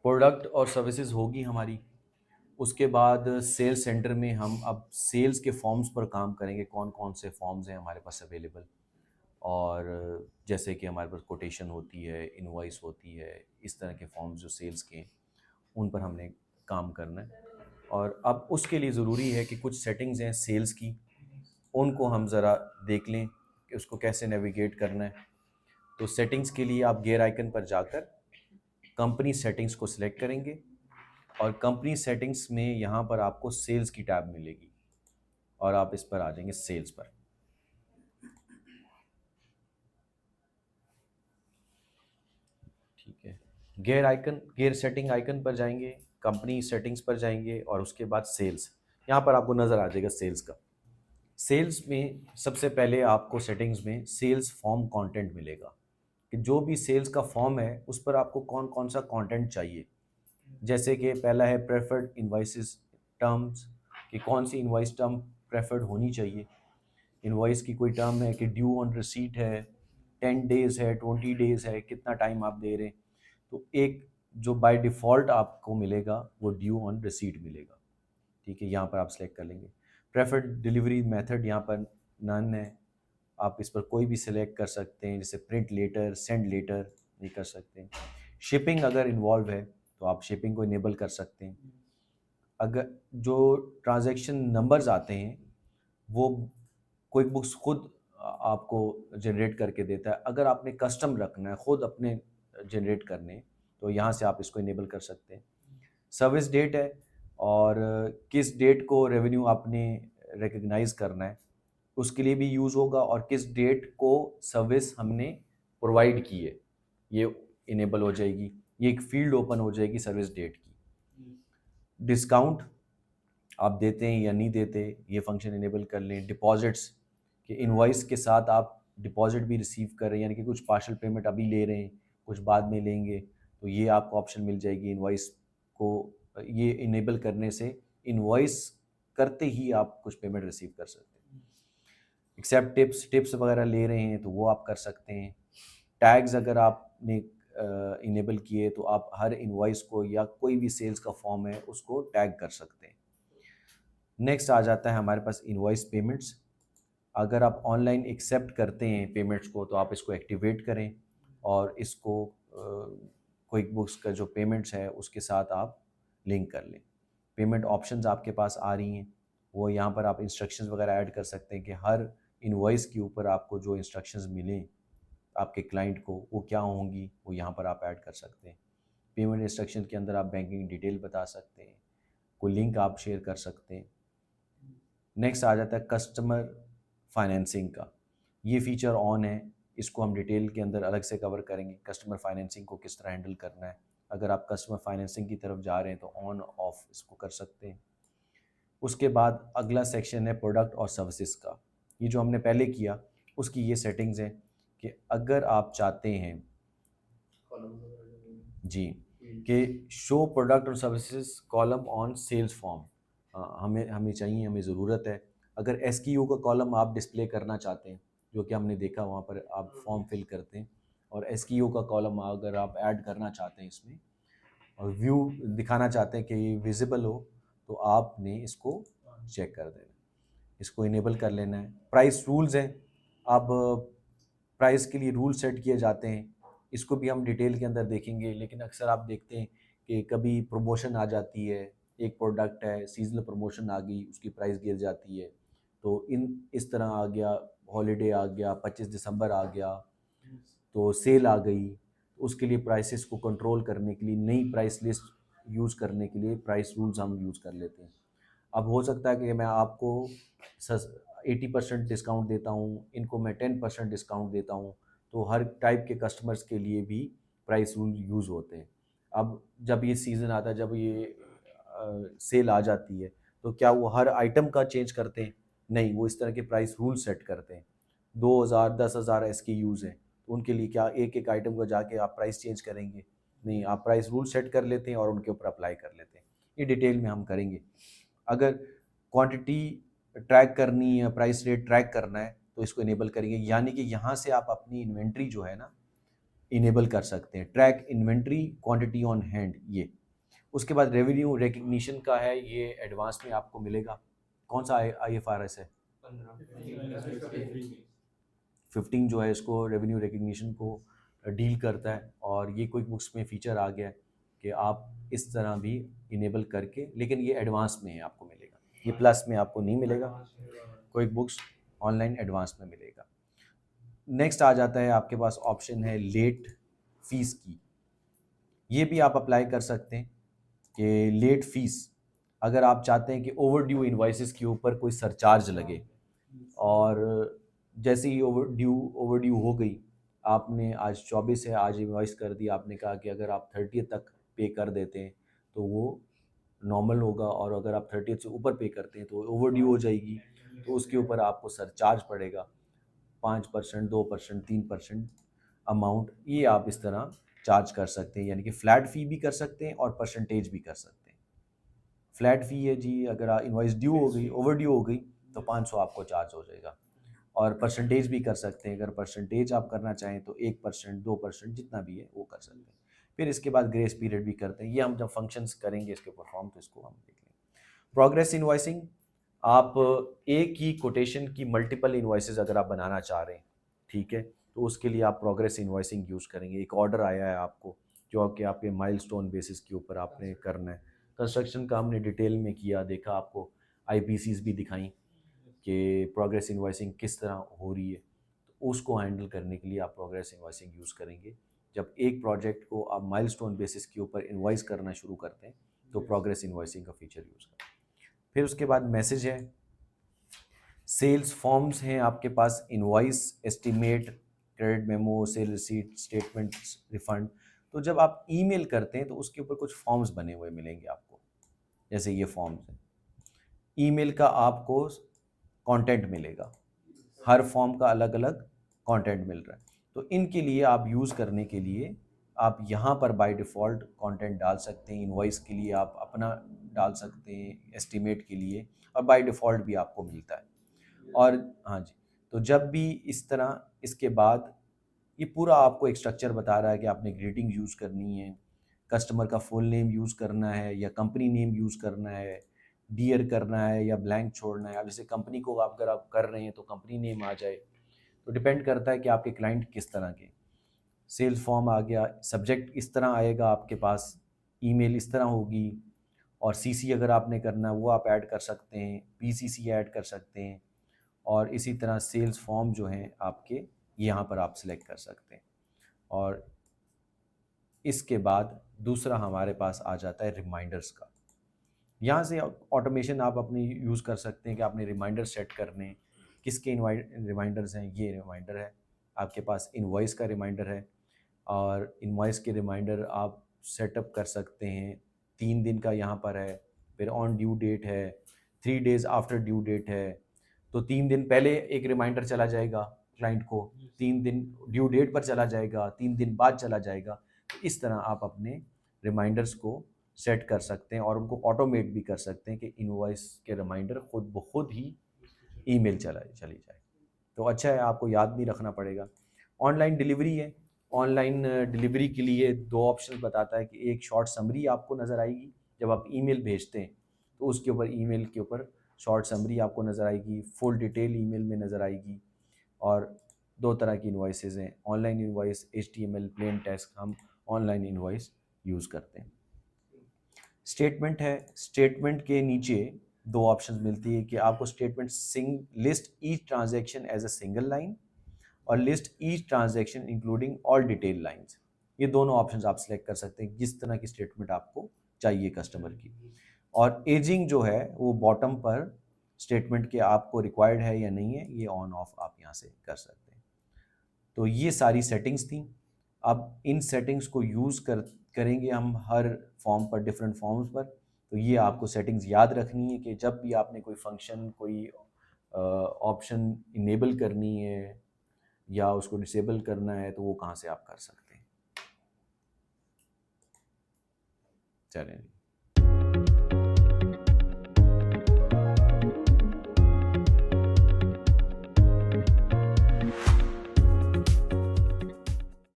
Product और services होगी हमारी। उसके बाद सेल्स सेंटर में हम अब सेल्स के फॉर्म्स पर काम करेंगे, कौन कौन से फॉर्म्स हैं हमारे पास अवेलेबल। और जैसे कि हमारे पास कोटेशन होती है, इनवॉइस होती है, इस तरह के फॉर्म्स जो सेल्स के हैं, उन पर हमने काम करना है। और अब उसके लिए ज़रूरी है कि कुछ सेटिंग्स हैं सेल्स की, उनको हम ज़रा देख लें कि उसको कैसे नेविगेट करना है। तो सेटिंग्स के लिए आप गियर आइकन पर जाकर कंपनी सेटिंग्स को सिलेक्ट करेंगे और कंपनी सेटिंग्स में यहाँ पर आपको सेल्स की टैब मिलेगी और आप इस पर आ जाएंगे सेल्स पर। ठीक है, गियर सेटिंग आइकन पर जाएंगे, कंपनी सेटिंग्स पर जाएंगे और उसके बाद सेल्स, यहाँ पर आपको नज़र आ जाएगा सेल्स का। सेल्स में सबसे पहले आपको सेटिंग्स में सेल्स फॉर्म कंटेंट मिलेगा कि जो भी सेल्स का फॉर्म है उस पर आपको कौन कौन सा कंटेंट चाहिए। जैसे कि पहला है प्रेफर्ड इन्वाइसेस टर्म्स, कि कौन सी इन्वाइस टर्म प्रेफर्ड होनी चाहिए। इन्वाइस की कोई टर्म है कि ड्यू ऑन रिसीट है, 10 डेज़ है, 20 डेज़ है, कितना टाइम आप दे रहे हैं। तो एक जो बाय डिफ़ॉल्ट आपको मिलेगा वो ड्यू ऑन रिसीट मिलेगा। ठीक है, यहाँ पर आप सेलेक्ट कर लेंगे। प्रेफर्ड डिलीवरी मेथड यहाँ पर नन है, आप इस पर कोई भी सिलेक्ट कर सकते हैं, जैसे प्रिंट लेटर, सेंड लेटर ये कर सकते हैं। शिपिंग अगर इन्वॉल्व है तो आप शिपिंग को इनेबल कर सकते हैं। अगर जो ट्रांजैक्शन नंबर्स आते हैं वो क्विक बुक्स खुद आपको जनरेट करके देता है। अगर आपने कस्टम रखना है, खुद अपने जनरेट करने, तो यहाँ से आप इसको इनेबल कर सकते हैं। सर्विस डेट है और किस डेट को रेवेन्यू आपने रिकग्नाइज करना है उसके लिए भी यूज़ होगा, और किस डेट को सर्विस हमने प्रोवाइड की है ये इनेबल हो जाएगी। ये एक फील्ड ओपन हो जाएगी सर्विस डेट की। डिस्काउंट आप देते हैं या नहीं देते, ये फंक्शन इनेबल कर लें। डिपॉजिट्स कि इनवॉइस के साथ आप डिपॉजिट भी रिसीव कर रहे हैं, यानी कि कुछ पार्शियल पेमेंट अभी ले रहे हैं, कुछ बाद में लेंगे, तो ये आपको ऑप्शन मिल जाएगी इनवॉइस को। ये इनेबल करने से इनवॉइस करते ही आप कुछ पेमेंट रिसीव कर सकते हैं। एक्सेप्ट टिप्स वगैरह ले रहे हैं तो वो आप कर सकते हैं। टैग्स अगर आपने इनेबल किए तो आप हर इनवॉइस को या कोई भी सेल्स का फॉर्म है उसको टैग कर सकते हैं। नेक्स्ट आ जाता है हमारे पास इनवॉइस पेमेंट्स। अगर आप ऑनलाइन एक्सेप्ट करते हैं पेमेंट्स को तो आप इसको एक्टिवेट करें और इसको क्विक बुक्स का जो पेमेंट्स है उसके साथ आप लिंक कर लें। पेमेंट ऑप्शंस आपके पास आ रही हैं, वो यहाँ पर आप इंस्ट्रक्शंस वगैरह ऐड कर सकते हैं कि हर इनवॉइस के ऊपर आपको जो इंस्ट्रक्शंस मिलें आपके क्लाइंट को वो क्या होंगी, वो यहाँ पर आप ऐड कर सकते हैं। पेमेंट इंस्ट्रक्शन के अंदर आप बैंकिंग डिटेल बता सकते हैं, कोई लिंक आप शेयर कर सकते हैं। नेक्स्ट आ जाता है कस्टमर फाइनेंसिंग का। ये फीचर ऑन है, इसको हम डिटेल के अंदर अलग से कवर करेंगे, कस्टमर फाइनेंसिंग को किस तरह हैंडल करना है। अगर आप कस्टमर फाइनेंसिंग की तरफ जा रहे हैं तो ऑन ऑफ इसको कर सकते हैं। उसके बाद अगला सेक्शन है प्रोडक्ट और सर्विसेज का। ये जो हमने पहले किया उसकी ये सेटिंग्स हैं कि अगर आप चाहते हैं जी कि शो प्रोडक्ट और services column on cells form, हमें हमें चाहिए, हमें ज़रूरत है। अगर एसक्यू का कॉलम आप डिस्प्ले करना चाहते हैं, जो कि हमने देखा वहाँ पर आप फॉर्म फिल करते हैं, और एसक्यू का कॉलम अगर आप ऐड करना चाहते हैं इसमें और व्यू दिखाना चाहते हैं कि ये विजिबल हो, तो आपने इसको चेक कर देना, इसको इनेबल कर लेना है। प्राइस रूल्स हैं, अब प्राइस के लिए रूल सेट किए जाते हैं, इसको भी हम डिटेल के अंदर देखेंगे। लेकिन अक्सर आप देखते हैं कि कभी प्रमोशन आ जाती है, एक प्रोडक्ट है, सीजनल प्रमोशन आ गई, उसकी प्राइस गिर जाती है। तो इस तरह आ गया, हॉलीडे आ गया, 25 दिसंबर आ गया, तो सेल आ गई, तो उसके लिए प्राइसेस को कंट्रोल करने के लिए नई प्राइस लिस्ट यूज़ करने के लिए प्राइस रूल्स हम यूज़ कर लेते हैं। अब हो सकता है कि मैं आपको 80% डिस्काउंट देता हूँ, इनको मैं 10% डिस्काउंट देता हूँ, तो हर टाइप के कस्टमर्स के लिए भी प्राइस रूल यूज़ होते हैं। अब जब ये सीज़न आता है, जब ये सेल आ जाती है, तो क्या वो हर आइटम का चेंज करते हैं? नहीं, वो इस तरह के प्राइस रूल सेट करते हैं। 2000 10,000 SKUs हैं, तो उनके लिए क्या एक एक आइटम को जाके आप प्राइस चेंज करेंगे? नहीं, आप प्राइस रूल सेट कर लेते हैं और उनके ऊपर अप्लाई कर लेते हैं। ये डिटेल में हम करेंगे। अगर क्वांटिटी ट्रैक करनी है, प्राइस रेट ट्रैक करना है, तो इसको इनेबल करेंगे, यानी कि यहाँ से आप अपनी इन्वेंट्री जो है ना, इनेबल कर सकते हैं। Track inventory quantity on hand, ये। उसके बाद रेवेन्यू रिकग्निशन का है, ये एडवांस में आपको मिलेगा। कौन सा IFRS है? 15 जो है इसको रेवेन्यू रिकग्निशन को डील करता है, और ये क्विक बुक्स में फीचर आ गया है कि आप इस तरह भी इनेबल करके, लेकिन ये एडवांस में है आपको मिलेगा, ये प्लस में आपको नहीं मिलेगा। क्विक बुक्स ऑनलाइन एडवांस में मिलेगा। नेक्स्ट आ जाता है आपके पास ऑप्शन है लेट फीस की। ये भी आप अप्लाई कर सकते हैं कि लेट फीस, अगर आप चाहते हैं कि ओवर ड्यू इन्वाइसेस के ऊपर कोई सरचार्ज लगे, और जैसे ही ओवर ड्यू हो गई, आपने आज 24 है, आज इन्वाइस कर दी, आपने कहा कि अगर आप 30 तक पे कर देते हैं तो वो नॉर्मल होगा, और अगर आप 30 से ऊपर पे करते हैं तो ओवर ड्यू हो जाएगी, तो उसके ऊपर आपको सरचार्ज पड़ेगा 5%, 2%, 3% अमाउंट, ये आप इस तरह चार्ज कर सकते हैं। यानी कि फ्लैट फ़ी भी कर सकते हैं और परसेंटेज भी कर सकते हैं। फ्लैट फ़ी है जी, अगर इन्वाइस ड्यू हो गई, ओवर ड्यू हो गई, तो 500 आपको चार्ज हो जाएगा। और परसेंटेज भी कर सकते हैं, अगर परसेंटेज आप करना चाहें तो 1%, 2%, जितना भी है वो कर सकते हैं। फिर इसके बाद ग्रेस पीरियड भी करते हैं। ये हम जब फंक्शंस करेंगे इसके परफॉर्म, तो इसको हम देख लेंगे। प्रोग्रेस इन्वाइसिंग, आप एक ही कोटेशन की मल्टीपल इन्वाइसेस अगर आप बनाना चाह रहे हैं, ठीक है, तो उसके लिए आप प्रोग्रेस इन्वाइसिंग यूज़ करेंगे। एक ऑर्डर आया है आपको, जो कि आपके माइलस्टोन बेसिस के ऊपर आपने करना है। कंस्ट्रक्शन का हमने डिटेल में किया, देखा, आपको IPCs भी दिखाई कि प्रोग्रेस इन्वाइसिंग किस तरह हो रही है, तो उसको हैंडल करने के लिए आप प्रोग्रेस इन्वाइसिंग यूज़ करेंगे। जब एक प्रोजेक्ट को आप माइलस्टोन बेसिस के ऊपर इन्वाइस करना शुरू करते हैं, तो प्रोग्रेस इन्वाइसिंग का फीचर यूज़ करें। फिर उसके बाद मैसेज है, सेल्स फॉर्म्स हैं आपके पास, invoice, estimate, credit memo, sale receipt, statements, refund. तो जब आप ईमेल करते हैं तो उसके ऊपर कुछ फॉर्म्स बने हुए मिलेंगे आपको, जैसे ये फॉर्म्स हैं। ईमेल का आपको कंटेंट मिलेगा, हर फॉर्म का अलग अलग कंटेंट मिल रहा है। तो इनके लिए आप यूज़ करने के लिए आप यहाँ पर बाय डिफ़ॉल्ट कंटेंट डाल सकते हैं। इनवॉइस के लिए आप अपना डाल सकते हैं, एस्टीमेट के लिए, और बाय डिफ़ॉल्ट भी आपको मिलता है। और हाँ जी, तो जब भी इस तरह, इसके बाद ये पूरा आपको एक स्ट्रक्चर बता रहा है कि आपने ग्रीटिंग यूज़ करनी है, कस्टमर का फुल नेम यूज़ करना है या कंपनी नेम यूज़ करना है, डियर करना है या ब्लैंक छोड़ना है। अब जैसे कंपनी को आप अगर आप कर रहे हैं तो कंपनी नेम आ जाए, तो डिपेंड करता है कि आपके क्लाइंट किस तरह के। सेल्स फॉर्म आ गया, सब्जेक्ट इस तरह आएगा आपके पास, ईमेल इस तरह होगी, और CC अगर आपने करना है वो आप ऐड कर सकते हैं, PCC ऐड कर सकते हैं, और इसी तरह सेल्स फॉर्म जो हैं आपके, यहाँ पर आप सिलेक्ट कर सकते हैं। और इसके बाद दूसरा हमारे पास आ जाता है रिमाइंडर्स का। यहाँ से ऑटोमेशन आप अपनी यूज़ कर सकते हैं कि आपने रिमाइंडर सेट करने हैं। किसके रिमाइंडर्स हैं? ये रिमाइंडर है आपके पास, इनवॉइस का रिमाइंडर है, और इनवॉइस के रिमाइंडर आप सेटअप कर सकते हैं। 3 दिन का यहाँ पर है, फिर ऑन ड्यू डेट है, 3 डेज़ आफ्टर ड्यू डेट है। तो 3 दिन पहले एक रिमाइंडर चला जाएगा क्लाइंट को, 3 दिन ड्यू डेट पर चला जाएगा, 3 दिन बाद चला जाएगा। तो इस तरह आप अपने रिमाइंडर्स को सेट कर सकते हैं, और उनको ऑटोमेट भी कर सकते हैं कि इनवॉइस के रिमाइंडर खुद ब खुद ही ईमेल चली जाए। तो अच्छा है, आपको याद नहीं रखना पड़ेगा। ऑनलाइन डिलीवरी है, ऑनलाइन डिलीवरी के लिए 2 ऑप्शन बताता है कि एक शॉर्ट समरी आपको नज़र आएगी जब आप ईमेल भेजते हैं, तो उसके ऊपर ईमेल के ऊपर शॉर्ट समरी आपको नज़र आएगी, फुल डिटेल ईमेल में नज़र आएगी। और 2 तरह की इनवॉइसेज हैं, online invoice, HTML plain text, हम ऑनलाइन इनवॉइस यूज़ करते हैं। स्टेटमेंट है, स्टेटमेंट के नीचे 2 ऑप्शंस मिलती है कि आपको statement list each transaction as a single line, और list each transaction including all detail lines. ये दोनों ऑप्शंस आप सिलेक्ट कर सकते हैं जिस तरह की स्टेटमेंट आपको चाहिए कस्टमर की। और एजिंग जो है वो बॉटम पर स्टेटमेंट के आपको रिक्वायर्ड है या नहीं है, ये ऑन ऑफ आप यहाँ से कर सकते हैं। तो ये सारी सेटिंग्स थी। अब इन सेटिंग्स को यूज़ करेंगे हम हर फॉर्म पर, डिफरेंट फॉर्म्स पर। तो ये आपको सेटिंग्स याद रखनी है कि जब भी आपने कोई फंक्शन, कोई ऑप्शन इनेबल करनी है या उसको डिसेबल करना है, तो वो कहाँ से आप कर सकते हैं। चलें।